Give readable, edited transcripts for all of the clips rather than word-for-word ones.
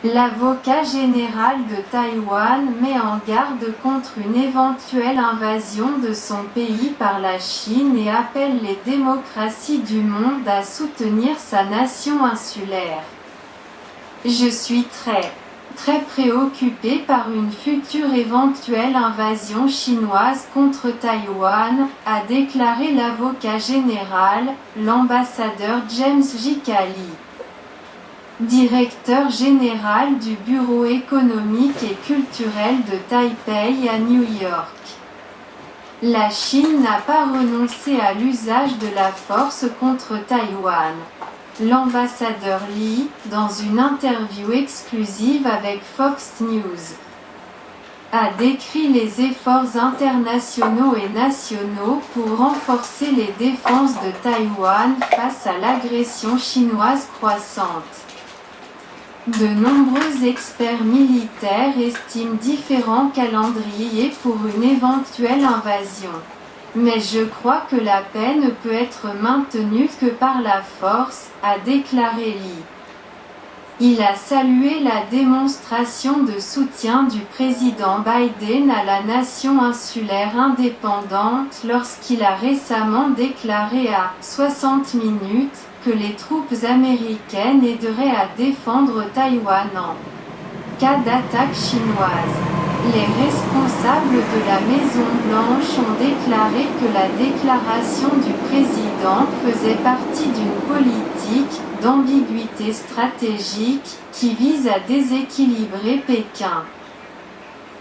L'avocat général de Taïwan met en garde contre une éventuelle invasion de son pays par la Chine et appelle les démocraties du monde à soutenir sa nation insulaire. Je suis très préoccupé par une future éventuelle invasion chinoise contre Taïwan, a déclaré l'avocat général, l'ambassadeur James J. Calley, directeur général du Bureau économique et culturel de Taipei à New York. La Chine n'a pas renoncé à l'usage de la force contre Taïwan. L'ambassadeur Lee, dans une interview exclusive avec Fox News, a décrit les efforts internationaux et nationaux pour renforcer les défenses de Taïwan face à l'agression chinoise croissante. De nombreux experts militaires estiment différents calendriers pour une éventuelle invasion. Mais je crois que la paix ne peut être maintenue que par la force, a déclaré Lee. Il a salué la démonstration de soutien du président Biden à la nation insulaire indépendante lorsqu'il a récemment déclaré à 60 minutes que les troupes américaines aideraient à défendre Taïwan en cas d'attaque chinoise. Les responsables de la Maison-Blanche ont déclaré que la déclaration du président faisait partie d'une politique d'ambiguïté stratégique qui vise à déséquilibrer Pékin.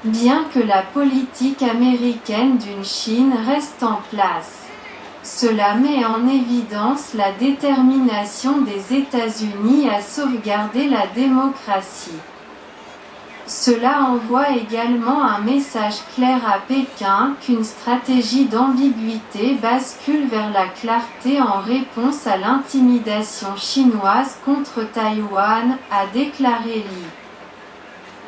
Bien que la politique américaine d'une Chine reste en place, cela met en évidence la détermination des États-Unis à sauvegarder la démocratie. Cela envoie également un message clair à Pékin qu'une stratégie d'ambiguïté bascule vers la clarté en réponse à l'intimidation chinoise contre Taïwan, a déclaré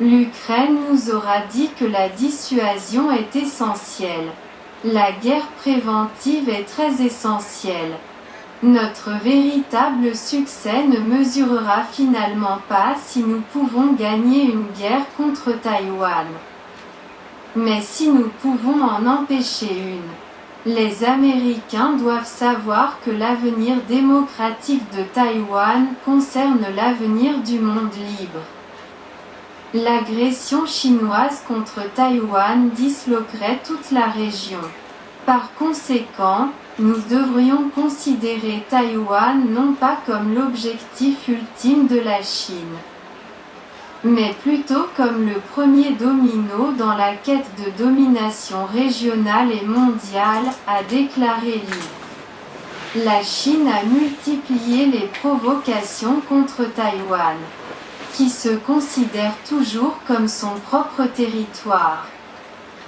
Lee. L'Ukraine nous aura dit que la dissuasion est essentielle. La guerre préventive est très essentielle. Notre véritable succès ne mesurera finalement pas si nous pouvons gagner une guerre contre Taïwan, mais si nous pouvons en empêcher une. Les Américains doivent savoir que l'avenir démocratique de Taïwan concerne l'avenir du monde libre. L'agression chinoise contre Taïwan disloquerait toute la région. Par conséquent, nous devrions considérer Taïwan non pas comme l'objectif ultime de la Chine, mais plutôt comme le premier domino dans la quête de domination régionale et mondiale, a déclaré Lee. La Chine a multiplié les provocations contre Taïwan, qui se considère toujours comme son propre territoire.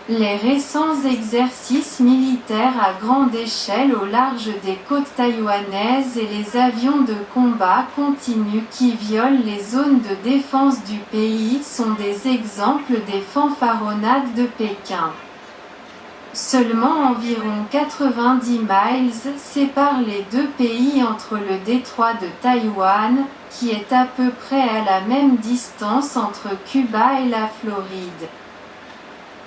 Les récents exercices militaires à grande échelle au large des côtes taïwanaises et les avions de combat continus qui violent les zones de défense du pays sont des exemples des fanfaronnades de Pékin. Seulement environ 90 miles séparent les deux pays entre le détroit de Taïwan, qui est à peu près à la même distance entre Cuba et la Floride.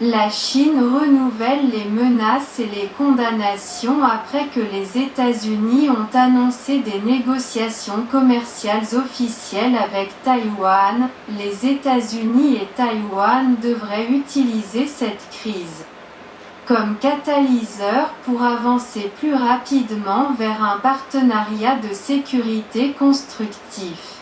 La Chine renouvelle les menaces et les condamnations après que les États-Unis ont annoncé des négociations commerciales officielles avec Taïwan. Les États-Unis et Taïwan devraient utiliser cette crise comme catalyseur pour avancer plus rapidement vers un partenariat de sécurité constructif,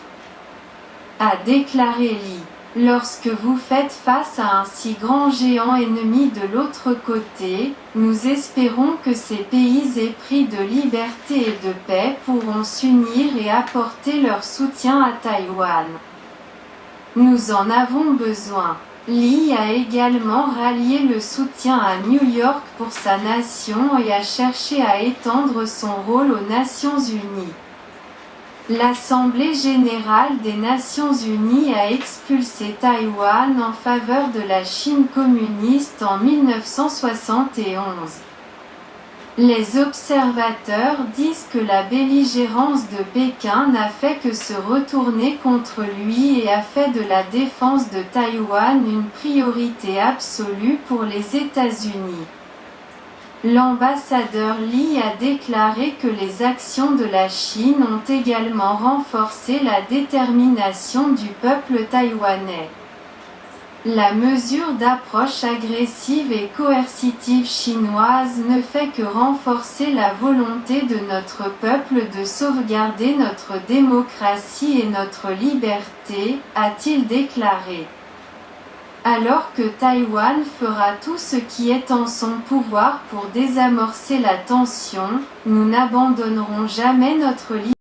a déclaré Lee. Lorsque vous faites face à un si grand géant ennemi de l'autre côté, nous espérons que ces pays épris de liberté et de paix pourront s'unir et apporter leur soutien à Taïwan. Nous en avons besoin. Lee a également rallié le soutien à New York pour sa nation et a cherché à étendre son rôle aux Nations Unies. L'Assemblée générale des Nations unies a expulsé Taïwan en faveur de la Chine communiste en 1971. Les observateurs disent que la belligérance de Pékin n'a fait que se retourner contre lui et a fait de la défense de Taïwan une priorité absolue pour les États-Unis. L'ambassadeur Li a déclaré que les actions de la Chine ont également renforcé la détermination du peuple taïwanais. La mesure d'approche agressive et coercitive chinoise ne fait que renforcer la volonté de notre peuple de sauvegarder notre démocratie et notre liberté, a-t-il déclaré. Alors que Taïwan fera tout ce qui est en son pouvoir pour désamorcer la tension, nous n'abandonnerons jamais notre liberté.